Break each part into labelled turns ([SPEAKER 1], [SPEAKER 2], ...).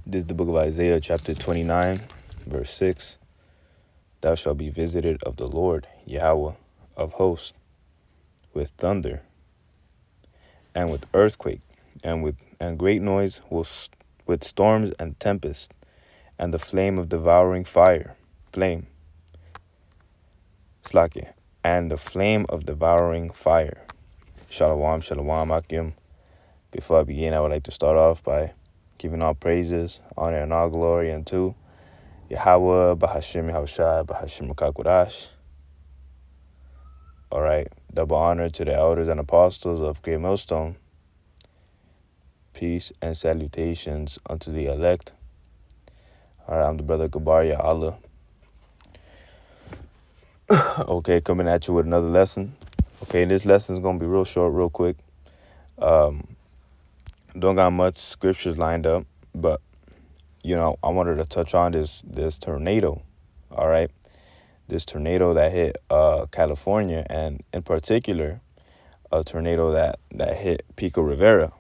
[SPEAKER 1] This is the book of Isaiah, chapter 29, verse 6. Thou shalt be visited of the Lord, Yahweh of hosts, with thunder, and with earthquake, and great noise, with storms and tempest, and the flame of devouring fire. Flame. Slakia. And the flame of devouring fire. Shalom, shalom, Akim. Before I begin, I would like to start off by giving all praises, honor, and all glory unto Yahweh, Bahashim Yahushai, Bahashim Kakwadash. All right. Double honor to the elders and apostles of Great Millstone. Peace and salutations unto the elect. All right, I'm the brother Gabaria Allah. Okay, coming at you with another lesson. Okay, this lesson is going to be real short, real quick. Don't got much scriptures lined up, but, I wanted to touch on this tornado, all right? This tornado that hit California, and in particular, a tornado that hit Pico Rivera.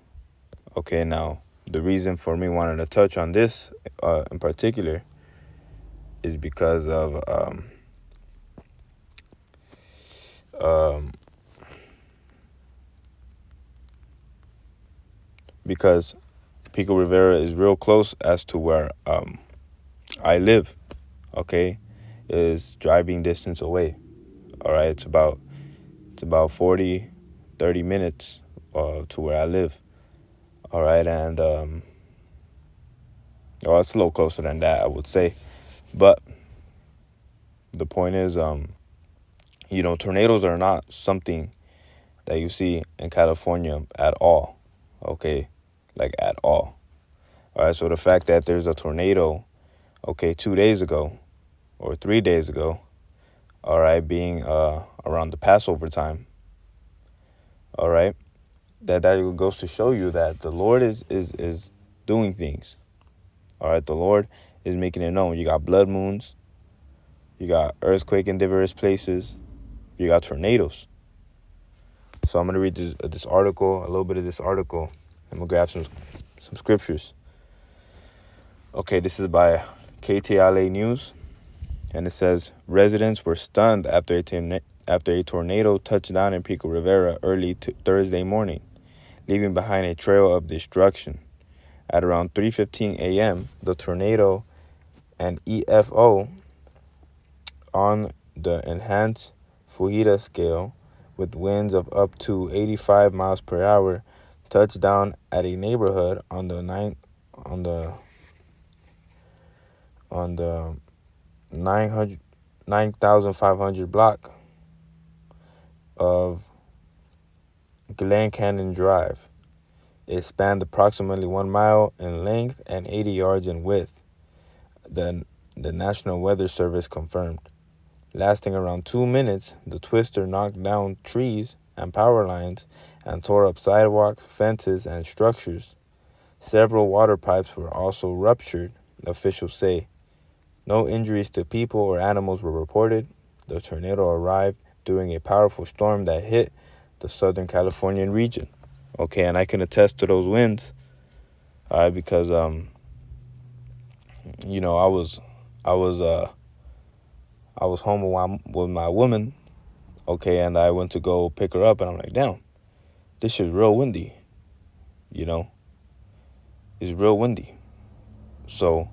[SPEAKER 1] Okay, now, the reason for me wanting to touch on this in particular is because of because Pico Rivera is real close as to where I live. Okay, is driving distance away. All right, it's about 40, 30 minutes to where I live. All right, and it's a little closer than that, I would say. But the point is, tornadoes are not something that you see in California at all. Okay, like at all. All right, so the fact that there's a tornado, 2 days ago or 3 days ago, all right, being around the Passover time, all right, that goes to show you that the Lord is doing things. All right, the Lord is making it known. You got blood moons, you got earthquake in diverse places, you got tornadoes. So I'm going to read this article, a little bit of this article. I'm going to grab some scriptures. Okay, this is by KTLA News, and it says, residents were stunned after a tornado touched down in Pico Rivera early Thursday morning, leaving behind a trail of destruction. At around 3:15 a.m., the tornado and EFO on the enhanced Fujita scale, with winds of up to 85 miles per hour, touched down at a neighborhood on the 9,500 block of Glen Canyon Drive. It spanned approximately 1 mile in length and 80 yards in width, the National Weather Service confirmed. Lasting around 2 minutes, the twister knocked down trees and power lines and tore up sidewalks, fences, and structures. Several water pipes were also ruptured, officials say. No injuries to people or animals were reported. The tornado arrived during a powerful storm that hit the Southern Californian region. Okay, and I can attest to those winds. All right, because I was home with my woman. Okay, and I went to go pick her up, and I'm like, damn, this shit's real windy. It's real windy. So,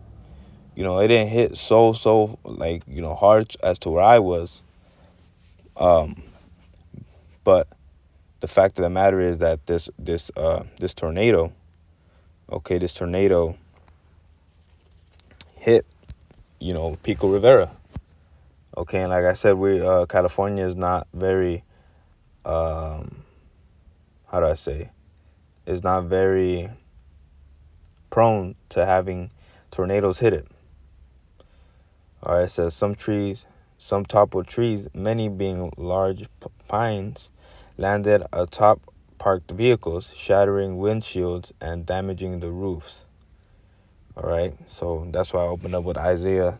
[SPEAKER 1] it didn't hit so hard as to where I was. But the fact of the matter is that this tornado, this tornado hit, Pico Rivera. Okay, and like I said, California is not very, how do I say? It's not very prone to having tornadoes hit it. All right, it says some toppled trees, many being large pines, landed atop parked vehicles, shattering windshields and damaging the roofs. All right, so that's why I opened up with Isaiah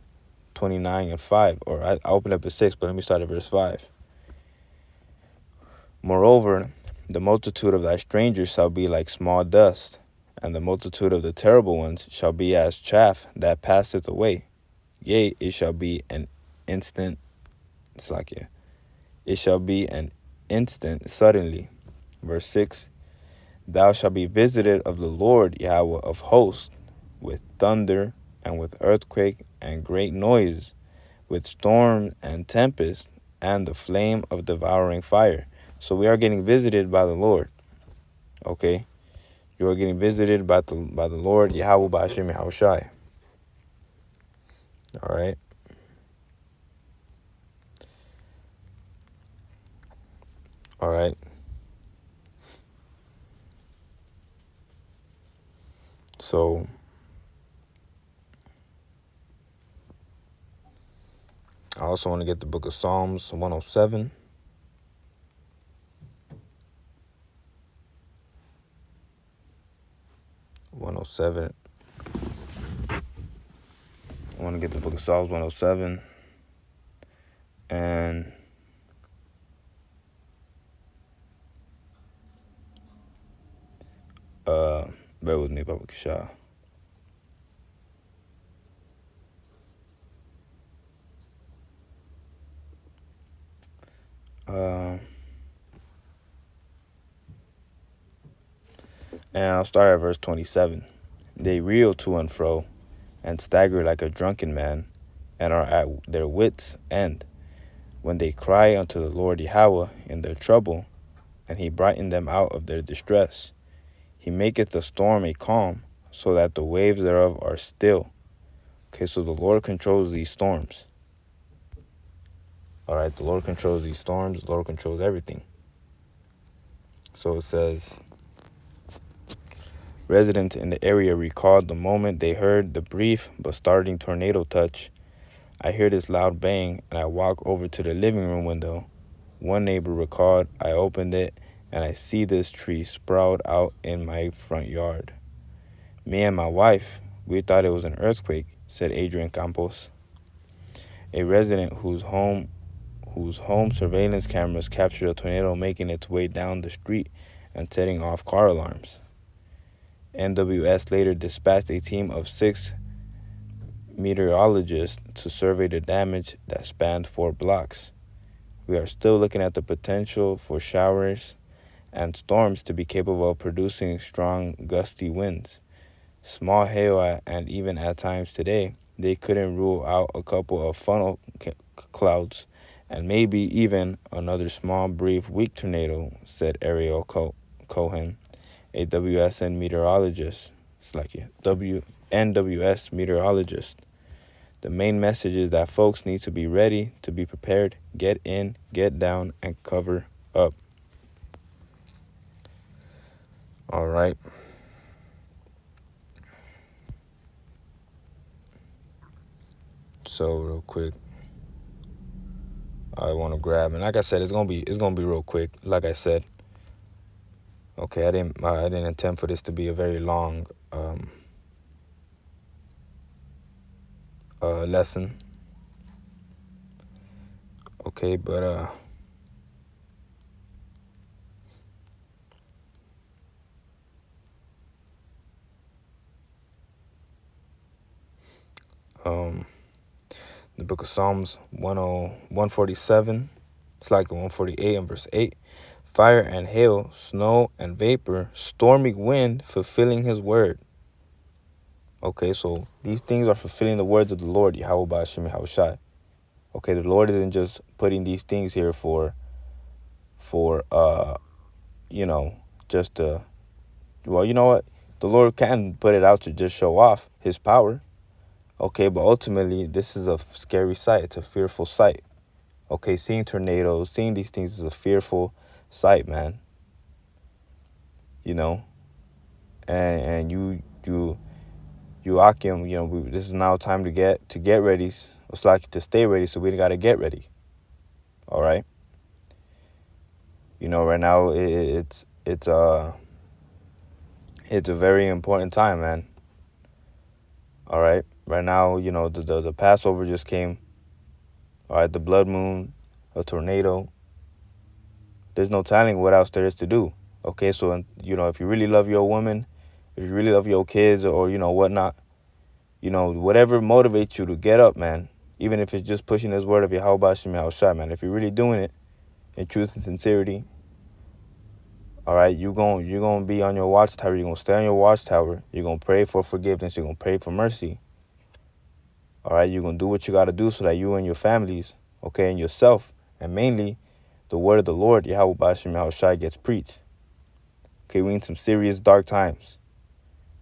[SPEAKER 1] 29 and 5, or I opened up at 6, but let me start at verse 5. Moreover, the multitude of thy strangers shall be like small dust, and the multitude of the terrible ones shall be as chaff that passeth away. Yea, it shall be an instant, it's like, yeah, it shall be an instant suddenly. Verse 6, thou shalt be visited of the Lord Yahweh of hosts, with thunder, and with earthquake, and great noise, with storm and tempest, and the flame of devouring fire. So we are getting visited by the Lord. Okay? You are getting visited by the Lord Yahweh Ba'ashem Yahushai. All right? All right? So I also want to get the book of Psalms 107. I want to get the book of Psalms 107. And bear with me, Baba Kishah. And I'll start at verse 27. They reel to and fro, and stagger like a drunken man, and are at their wits' end, when they cry unto the Lord Yahweh in their trouble, and he brighten them out of their distress. He maketh the storm a calm, so that the waves thereof are still. Okay, so the Lord controls these storms. All right, the Lord controls these storms. The Lord controls everything. So it says, residents in the area recalled the moment they heard the brief but starting tornado touch. I hear this loud bang, and I walk over to the living room window. One neighbor recalled, I opened it, and I see this tree sprout out in my front yard. Me and my wife, we thought it was an earthquake, said Adrian Campos, a resident whose home surveillance cameras captured a tornado making its way down the street and setting off car alarms. NWS later dispatched a team of 6 meteorologists to survey the damage that spanned 4 blocks. We are still looking at the potential for showers and storms to be capable of producing strong, gusty winds. Small hail, and even at times today, they couldn't rule out a couple of funnel clouds and maybe even another small, brief, weak tornado, said Ariel Cohen, a WSN meteorologist. It's like a NWS meteorologist. The main message is that folks need to be ready, to be prepared, get in, get down, and cover up. All right. So real quick, I want to grab, and like I said, it's gonna be real quick. Like I said, okay, I didn't intend for this to be a very long lesson. Okay, but the book of Psalms 147, it's like 148 and verse 8. Fire and hail, snow and vapor, stormy wind, fulfilling his word. Okay, so these things are fulfilling the words of the Lord, Yahweh Ba'ashem Yahushai. Okay, the Lord isn't just putting these things here for just well, you know what? The Lord can put it out to just show off his power. Okay, but ultimately, this is a scary sight. It's a fearful sight. Okay, seeing tornadoes, seeing these things is a fearful sight, man. You know, and you Akim, this is now time to get ready. It's like to stay ready, so we got to get ready. All right. Right now it's a very important time, man. All right. Right now, the Passover just came. All right, the blood moon, a tornado. There's no telling what else there is to do. Okay, so if you really love your woman, if you really love your kids or whatnot, whatever motivates you to get up, man. Even if it's just pushing this word of Yahweh Hashem Yahushua, man. If you're really doing it in truth and sincerity, all right, you're gonna be on your watchtower. You're gonna stay on your watchtower. You're gonna pray for forgiveness. You're gonna pray for mercy. All right, you're gonna do what you gotta do so that you and your families, okay, and yourself, and mainly the word of the Lord, Yahweh Hashem Yahushua, gets preached. Okay, we in some serious dark times.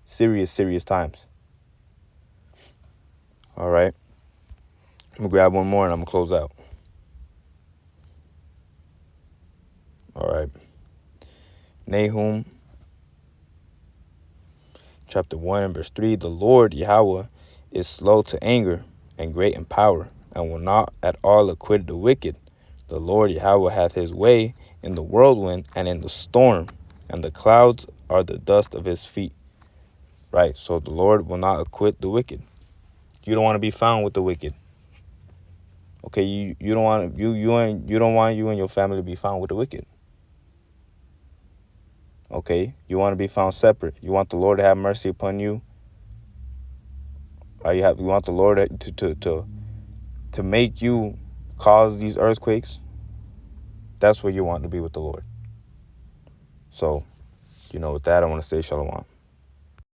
[SPEAKER 1] Serious times. All right. I'm gonna grab one more and I'm gonna close out. All right. Nahum chapter 1 and verse 3. The Lord Yahweh is slow to anger and great in power, and will not at all acquit the wicked. The Lord Yahweh hath his way in the whirlwind and in the storm, and the clouds are the dust of his feet. Right, so the Lord will not acquit the wicked. You don't want to be found with the wicked. Okay, you don't want you don't want you and your family to be found with the wicked. Okay, you want to be found separate. You want the Lord to have mercy upon you. You want the Lord to make you cause these earthquakes. That's where you want to be with the Lord. So, with that, I want to say shalom.